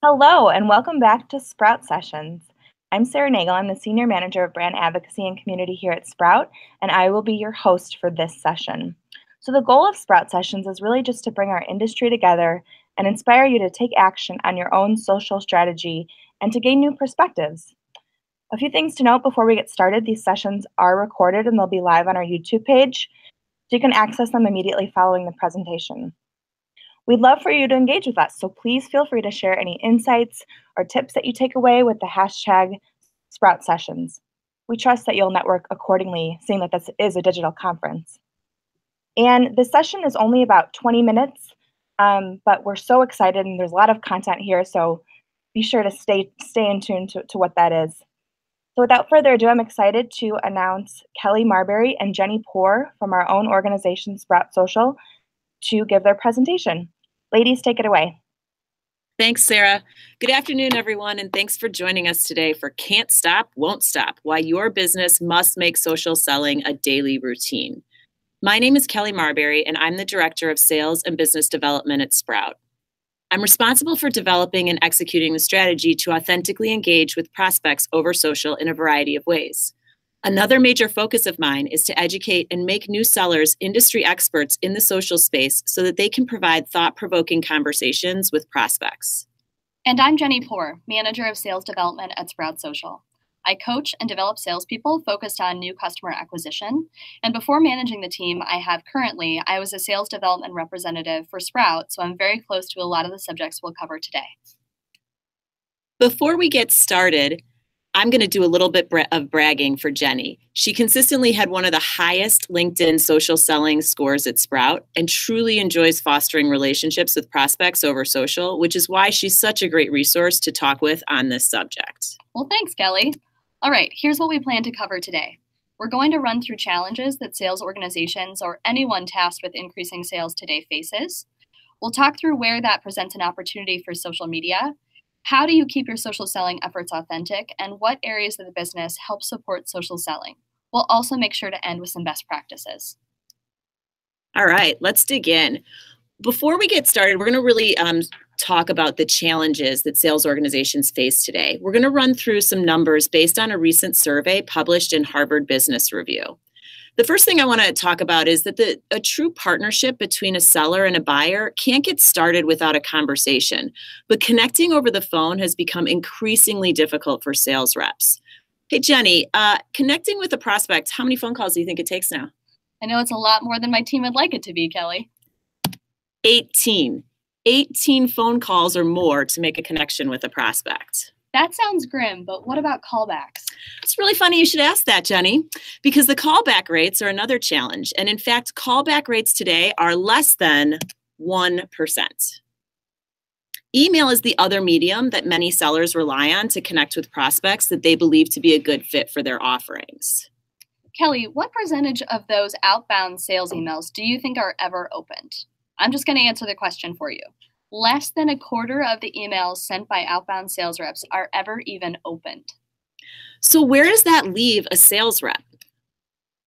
Hello, and welcome back to Sprout Sessions. I'm Sarah Nagel. I'm the Senior Manager of Brand Advocacy and Community here at Sprout, and I will be your host for this session. So the goal of Sprout Sessions is really just to bring our industry together and inspire you to take action on your own social strategy and to gain new perspectives. A few things to note before we get started. These sessions are recorded and they'll be live on our YouTube page, so you can access them immediately following the presentation. We'd love for you to engage with us, so please feel free to share any insights or tips that you take away with the hashtag Sprout Sessions. We trust that you'll network accordingly, seeing that this is a digital conference. And this session is only about 20 minutes, but we're so excited and there's a lot of content here, so be sure to stay in tune to what that is. So without further ado, I'm excited to announce Kelly Marberry and Jenny Poore from our own organization, Sprout Social, to give their presentation. Ladies, take it away. Thanks, Sarah. Good afternoon, everyone, and thanks for joining us today for Can't Stop, Won't Stop, Why Your Business Must Make Social Selling a Daily Routine. My name is Kelly Marberry, and I'm the Director of Sales and Business Development at Sprout. I'm responsible for developing and executing the strategy to authentically engage with prospects over social in a variety of ways. Another major focus of mine is to educate and make new sellers industry experts in the social space so that they can provide thought-provoking conversations with prospects. And I'm Jenny Poore, Manager of Sales Development at Sprout Social. I coach and develop salespeople focused on new customer acquisition. And before managing the team I was a sales development representative for Sprout, so I'm very close to a lot of the subjects we'll cover today. Before we get started, I'm going to do a little bit of bragging for Jenny. She consistently had one of the highest LinkedIn social selling scores at Sprout and truly enjoys fostering relationships with prospects over social, which is why she's such a great resource to talk with on this subject. Well, thanks, Kelly. All right, here's what we plan to cover today. We're going to run through challenges that sales organizations or anyone tasked with increasing sales today faces. We'll talk through where that presents an opportunity for social media. How do you keep your social selling efforts authentic, and what areas of the business help support social selling? We'll also make sure to end with some best practices. All right, let's dig in. Before we get started, we're going to really talk about the challenges that sales organizations face today. We're going to run through some numbers based on a recent survey published in Harvard Business Review. The first thing I want to talk about is that a true partnership between a seller and a buyer can't get started without a conversation, but connecting over the phone has become increasingly difficult for sales reps. Hey, Jenny, connecting with a prospect, how many phone calls do you think it takes now? I know it's a lot more than my team would like it to be, Kelly. 18 phone calls or more to make a connection with a prospect. That sounds grim, but what about callbacks? It's really funny you should ask that, Jenny, because the callback rates are another challenge. And in fact, callback rates today are less than 1%. Email is the other medium that many sellers rely on to connect with prospects that they believe to be a good fit for their offerings. Kelly, what percentage of those outbound sales emails do you think are ever opened? I'm just going to answer the question for you. Less than a quarter of the emails sent by outbound sales reps are ever even opened. So where does that leave a sales rep?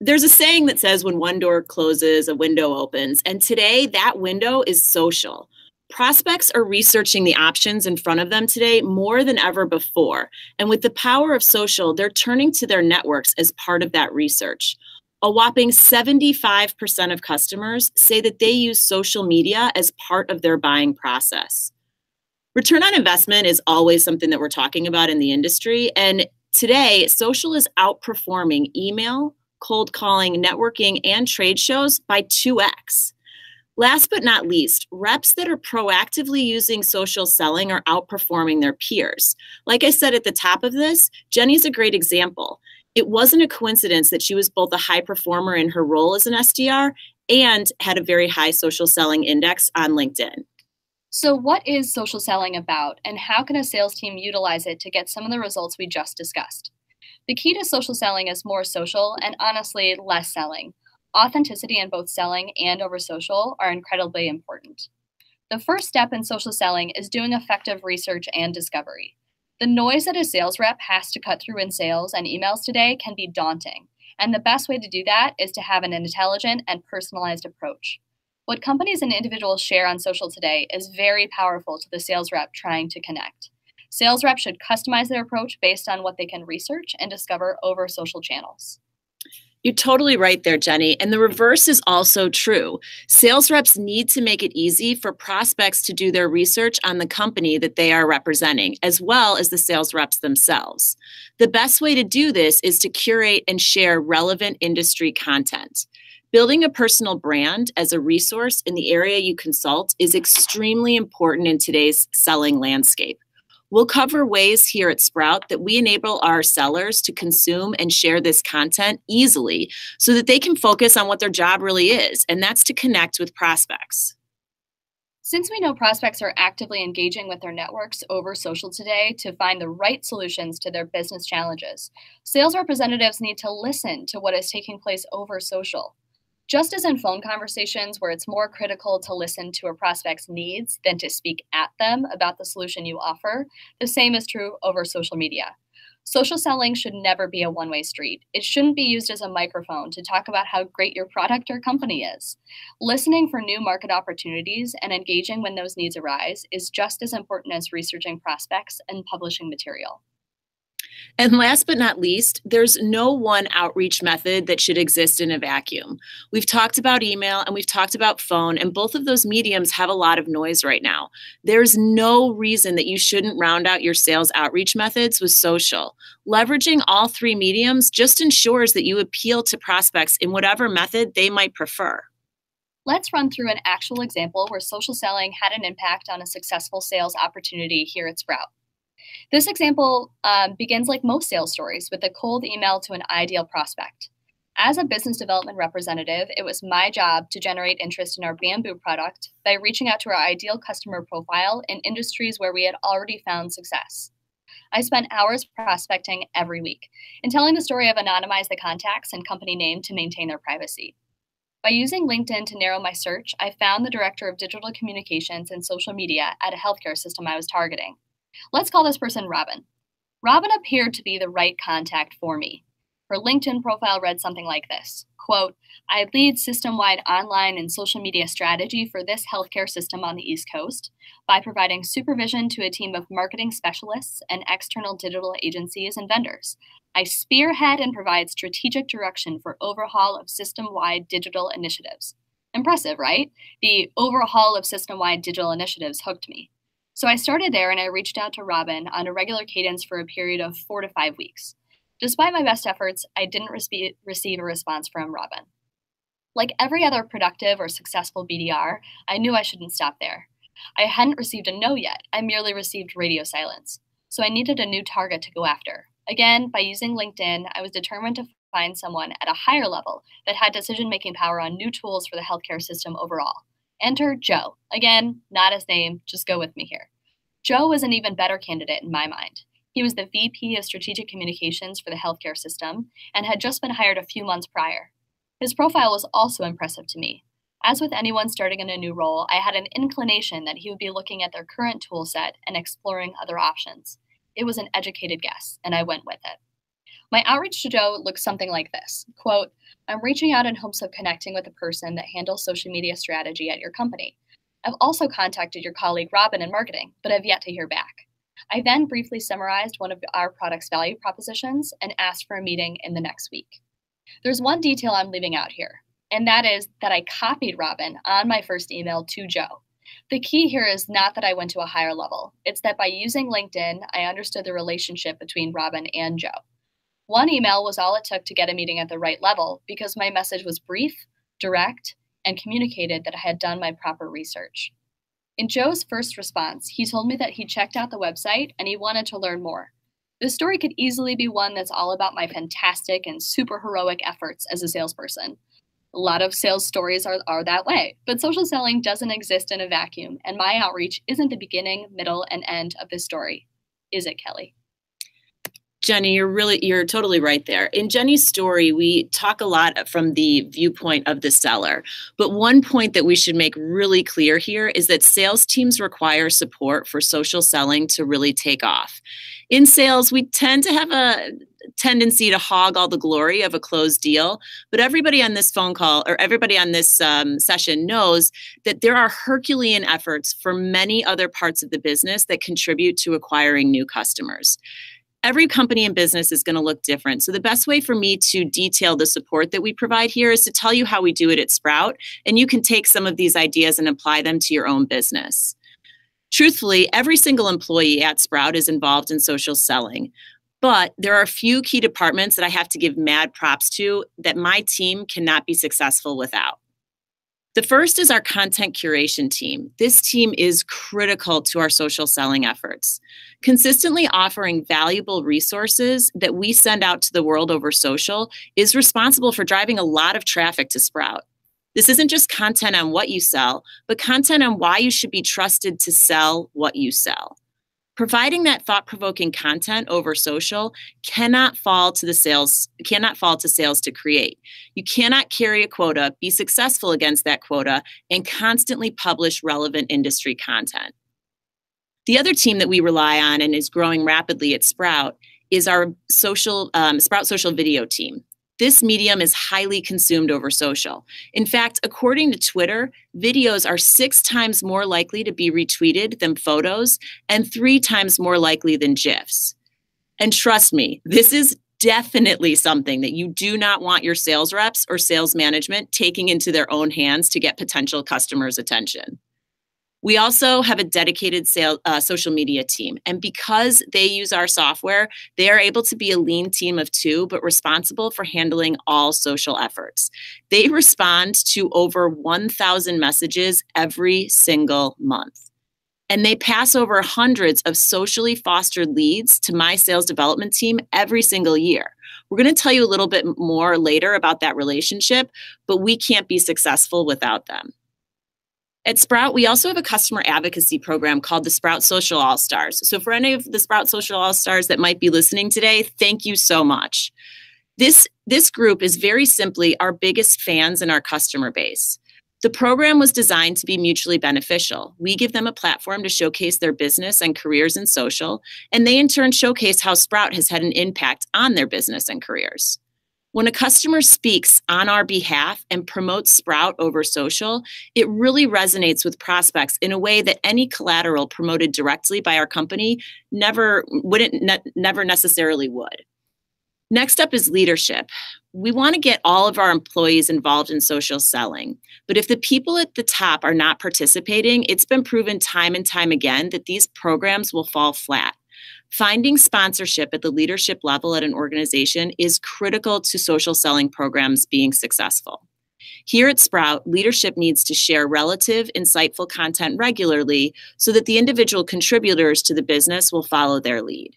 There's a saying that says when one door closes, a window opens. And today that window is social. Prospects are researching the options in front of them today more than ever before. And with the power of social, they're turning to their networks as part of that research. A whopping 75% of customers say that they use social media as part of their buying process. Return on investment is always something that we're talking about in the industry. And today, social is outperforming email, cold calling, networking, and trade shows by 2x. Last but not least, reps that are proactively using social selling are outperforming their peers. Like I said at the top of this, Jenny's a great example. It wasn't a coincidence that she was both a high performer in her role as an SDR and had a very high social selling index on LinkedIn. So what is social selling about, and how can a sales team utilize it to get some of the results we just discussed? The key to social selling is more social and honestly less selling. Authenticity in both selling and over social are incredibly important. The first step in social selling is doing effective research and discovery. The noise that a sales rep has to cut through in sales and emails today can be daunting, and the best way to do that is to have an intelligent and personalized approach. What companies and individuals share on social today is very powerful to the sales rep trying to connect. Sales reps should customize their approach based on what they can research and discover over social channels. You're totally right there, Jenny. And the reverse is also true. Sales reps need to make it easy for prospects to do their research on the company that they are representing, as well as the sales reps themselves. The best way to do this is to curate and share relevant industry content. Building a personal brand as a resource in the area you consult is extremely important in today's selling landscape. We'll cover ways here at Sprout that we enable our sellers to consume and share this content easily so that they can focus on what their job really is, and that's to connect with prospects. Since we know prospects are actively engaging with their networks over social today to find the right solutions to their business challenges, sales representatives need to listen to what is taking place over social. Just as in phone conversations where it's more critical to listen to a prospect's needs than to speak at them about the solution you offer, the same is true over social media. Social selling should never be a one-way street. It shouldn't be used as a microphone to talk about how great your product or company is. Listening for new market opportunities and engaging when those needs arise is just as important as researching prospects and publishing material. And last but not least, there's no one outreach method that should exist in a vacuum. We've talked about email and we've talked about phone, and both of those mediums have a lot of noise right now. There's no reason that you shouldn't round out your sales outreach methods with social. Leveraging all three mediums just ensures that you appeal to prospects in whatever method they might prefer. Let's run through an actual example where social selling had an impact on a successful sales opportunity here at Sprout. This example begins like most sales stories with a cold email to an ideal prospect. As a business development representative, it was my job to generate interest in our bamboo product by reaching out to our ideal customer profile in industries where we had already found success. I spent hours prospecting every week and telling the story of anonymize the contacts and company name to maintain their privacy. By using LinkedIn to narrow my search, I found the director of digital communications and social media at a healthcare system I was targeting. Let's call this person Robin. Robin appeared to be the right contact for me. Her LinkedIn profile read something like this, quote, I lead system-wide online and social media strategy for this healthcare system on the East Coast by providing supervision to a team of marketing specialists and external digital agencies and vendors. I spearhead and provide strategic direction for overhaul of system-wide digital initiatives. Impressive, right? The overhaul of system-wide digital initiatives hooked me. So I started there and I reached out to Robin on a regular cadence for a period of 4 to 5 weeks. Despite my best efforts, I didn't receive a response from Robin. Like every other productive or successful BDR, I knew I shouldn't stop there. I hadn't received a no yet. I merely received radio silence. So I needed a new target to go after. Again, by using LinkedIn, I was determined to find someone at a higher level that had decision-making power on new tools for the healthcare system overall. Enter Joe. Again, not his name, just go with me here. Joe was an even better candidate in my mind. He was the VP of Strategic Communications for the healthcare system and had just been hired a few months prior. His profile was also impressive to me. As with anyone starting in a new role, I had an inclination that he would be looking at their current tool set and exploring other options. It was an educated guess, and I went with it. My outreach to Joe looks something like this. Quote, I'm reaching out in hopes of connecting with a person that handles social media strategy at your company. I've also contacted your colleague Robin in marketing, but have yet to hear back. I then briefly summarized one of our product's value propositions and asked for a meeting in the next week. There's one detail I'm leaving out here, and that is that I copied Robin on my first email to Joe. The key here is not that I went to a higher level. It's that by using LinkedIn, I understood the relationship between Robin and Joe. One email was all it took to get a meeting at the right level because my message was brief, direct, and communicated that I had done my proper research. In Joe's first response, he told me that he checked out the website and he wanted to learn more. This story could easily be one that's all about my fantastic and super heroic efforts as a salesperson. A lot of sales stories are that way, but social selling doesn't exist in a vacuum, and my outreach isn't the beginning, middle, and end of this story. Is it, Kelly? Jenny, you're totally right there. In Jenny's story, we talk a lot from the viewpoint of the seller. But one point that we should make really clear here is that sales teams require support for social selling to really take off. In sales, we tend to have a tendency to hog all the glory of a closed deal, but everybody on this phone call or everybody on this session knows that there are Herculean efforts for many other parts of the business that contribute to acquiring new customers. Every company and business is going to look different. So the best way for me to detail the support that we provide here is to tell you how we do it at Sprout, and you can take some of these ideas and apply them to your own business. Truthfully, every single employee at Sprout is involved in social selling, but there are a few key departments that I have to give mad props to that my team cannot be successful without. The first is our content curation team. This team is critical to our social selling efforts. Consistently offering valuable resources that we send out to the world over social is responsible for driving a lot of traffic to Sprout. This isn't just content on what you sell, but content on why you should be trusted to sell what you sell. Providing that thought-provoking content over social cannot fall to sales to create. You cannot carry a quota, be successful against that quota, and constantly publish relevant industry content. The other team that we rely on and is growing rapidly at Sprout is our Sprout Social Video team. This medium is highly consumed over social. In fact, according to Twitter, videos are 6 times more likely to be retweeted than photos and 3 times more likely than GIFs. And trust me, this is definitely something that you do not want your sales reps or sales management taking into their own hands to get potential customers' attention. We also have a dedicated social media team. And because they use our software, they are able to be a lean team of 2, but responsible for handling all social efforts. They respond to over 1,000 messages every single month. And they pass over hundreds of socially fostered leads to my sales development team every single year. We're going to tell you a little bit more later about that relationship, but we can't be successful without them. At Sprout, we also have a customer advocacy program called the Sprout Social All-Stars. So for any of the Sprout Social All-Stars that might be listening today, thank you so much. This group is very simply our biggest fans in our customer base. The program was designed to be mutually beneficial. We give them a platform to showcase their business and careers in social, and they in turn showcase how Sprout has had an impact on their business and careers. When a customer speaks on our behalf and promotes Sprout over social, it really resonates with prospects in a way that any collateral promoted directly by our company never necessarily would. Next up is leadership. We want to get all of our employees involved in social selling, but if the people at the top are not participating, it's been proven time and time again that these programs will fall flat. Finding sponsorship at the leadership level at an organization is critical to social selling programs being successful. Here at Sprout, leadership needs to share relative, insightful content regularly so that the individual contributors to the business will follow their lead.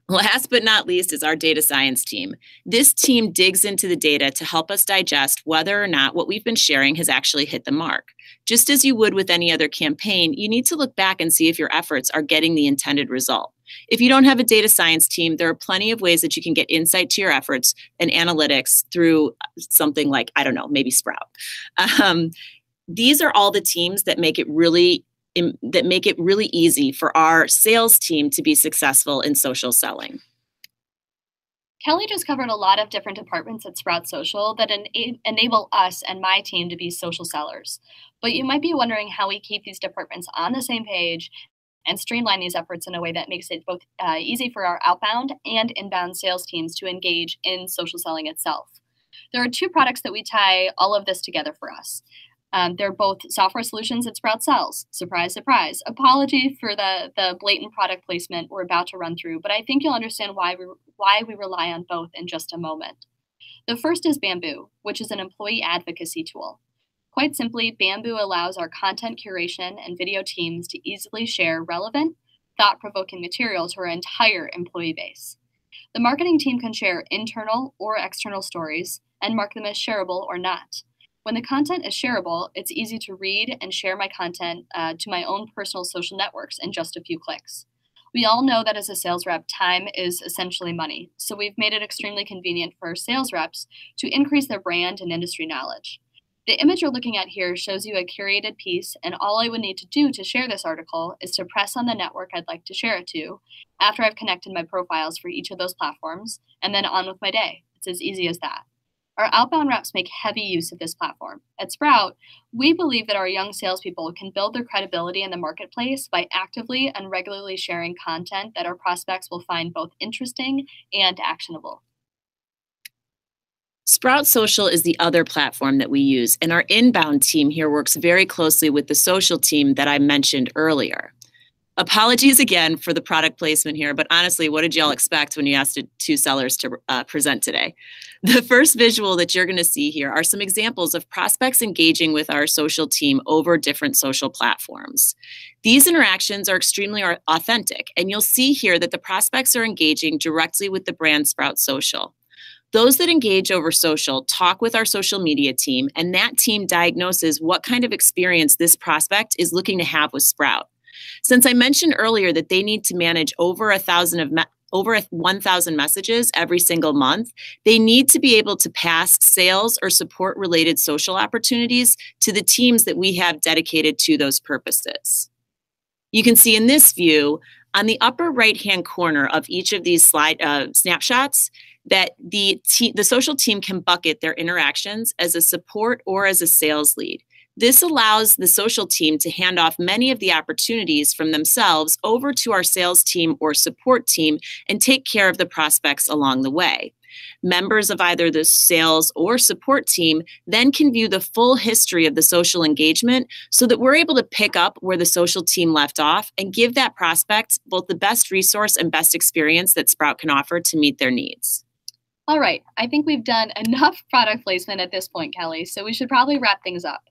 Last but not least is our data science team. This team digs into the data to help us digest whether or not what we've been sharing has actually hit the mark. Just as you would with any other campaign, you need to look back and see if your efforts are getting the intended result. If you don't have a data science team, there are plenty of ways that you can get insight to your efforts and analytics through something like, I don't know, maybe Sprout. These are all the teams that make it really easy for our sales team to be successful in social selling. Kelly just covered a lot of different departments at Sprout Social that enable us and my team to be social sellers. But you might be wondering how we keep these departments on the same page and streamline these efforts in a way that makes it both easy for our outbound and inbound sales teams to engage in social selling itself. There are 2 products that we tie all of this together for us. They're both software solutions that Sprout sells. Surprise, surprise. Apology for the blatant product placement we're about to run through, but I think you'll understand why we rely on both in just a moment. The first is Bamboo, which is an employee advocacy tool. Quite simply, Bamboo allows our content curation and video teams to easily share relevant, thought-provoking material to our entire employee base. The marketing team can share internal or external stories and mark them as shareable or not. When the content is shareable, it's easy to read and share my content to my own personal social networks in just a few clicks. We all know that as a sales rep, time is essentially money, so we've made it extremely convenient for our sales reps to increase their brand and industry knowledge. The image you're looking at here shows you a curated piece, and all I would need to do to share this article is to press on the network I'd like to share it to after I've connected my profiles for each of those platforms, and then on with my day. It's as easy as that. Our outbound reps make heavy use of this platform. At Sprout, we believe that our young salespeople can build their credibility in the marketplace by actively and regularly sharing content that our prospects will find both interesting and actionable. Sprout Social is the other platform that we use, and our inbound team here works very closely with the social team that I mentioned earlier. Apologies again for the product placement here, but honestly, what did y'all expect when you asked two sellers to present today? The first visual that you're going to see here are some examples of prospects engaging with our social team over different social platforms. These interactions are extremely authentic, and you'll see here that the prospects are engaging directly with the brand Sprout Social. Those that engage over social talk with our social media team, and that team diagnoses what kind of experience this prospect is looking to have with Sprout. Since I mentioned earlier that they need to manage over 1,000 messages every single month, they need to be able to pass sales or support related social opportunities to the teams that we have dedicated to those purposes. You can see in this view, on the upper right-hand corner of each of these snapshots, that the social team can bucket their interactions as a support or as a sales lead. This allows the social team to hand off many of the opportunities from themselves over to our sales team or support team and take care of the prospects along the way. Members of either the sales or support team then can view the full history of the social engagement so that we're able to pick up where the social team left off and give that prospect both the best resource and best experience that Sprout can offer to meet their needs. All right, I think we've done enough product placement at this point, Kelly, so we should probably wrap things up.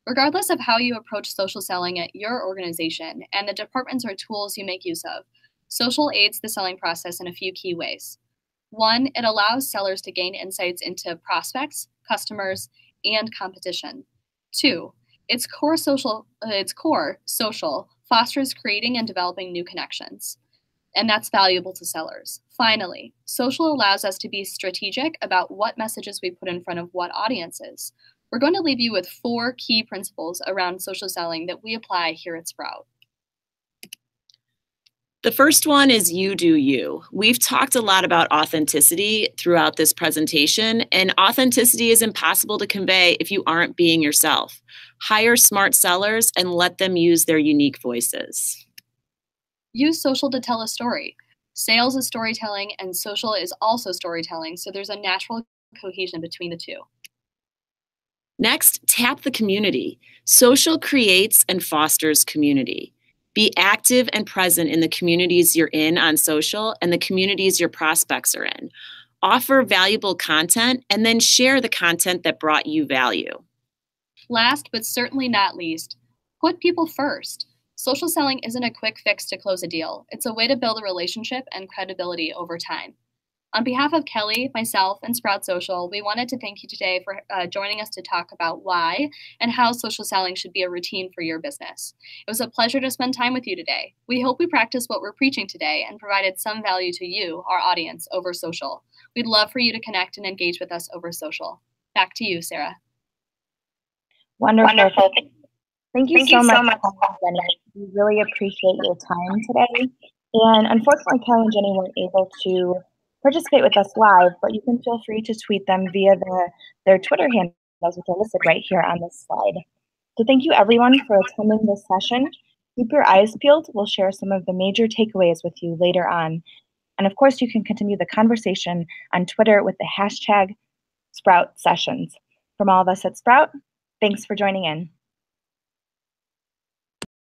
Regardless of how you approach social selling at your organization and the departments or tools you make use of, social aids the selling process in a few key ways. One, it allows sellers to gain insights into prospects, customers, and competition. Two, its core social fosters creating and developing new connections, and that's valuable to sellers. Finally, social allows us to be strategic about what messages we put in front of what audiences. We're going to leave you with 4 key principles around social selling that we apply here at Sprout. The first one is you do you. We've talked a lot about authenticity throughout this presentation, and authenticity is impossible to convey if you aren't being yourself. Hire smart sellers and let them use their unique voices. Use social to tell a story. Sales is storytelling and social is also storytelling, so there's a natural cohesion between the two. Next, tap the community. Social creates and fosters community. Be active and present in the communities you're in on social and the communities your prospects are in. Offer valuable content and then share the content that brought you value. Last but certainly not least, put people first. Social selling isn't a quick fix to close a deal. It's a way to build a relationship and credibility over time. On behalf of Kelly, myself, and Sprout Social, we wanted to thank you today for joining us to talk about why and how social selling should be a routine for your business. It was a pleasure to spend time with you today. We hope we practiced what we're preaching today and provided some value to you, our audience, over social. We'd love for you to connect and engage with us over social. Back to you, Sarah. Wonderful. Thank you so much, Jenny. We really appreciate your time today. And unfortunately, Kelly and Jenny weren't able to participate with us live, but you can feel free to tweet them via their Twitter handles, which are listed right here on this slide. So thank you everyone for attending this session. Keep your eyes peeled. We'll share some of the major takeaways with you later on. And of course, you can continue the conversation on Twitter with the hashtag #SproutSessions. From all of us at Sprout, thanks for joining in.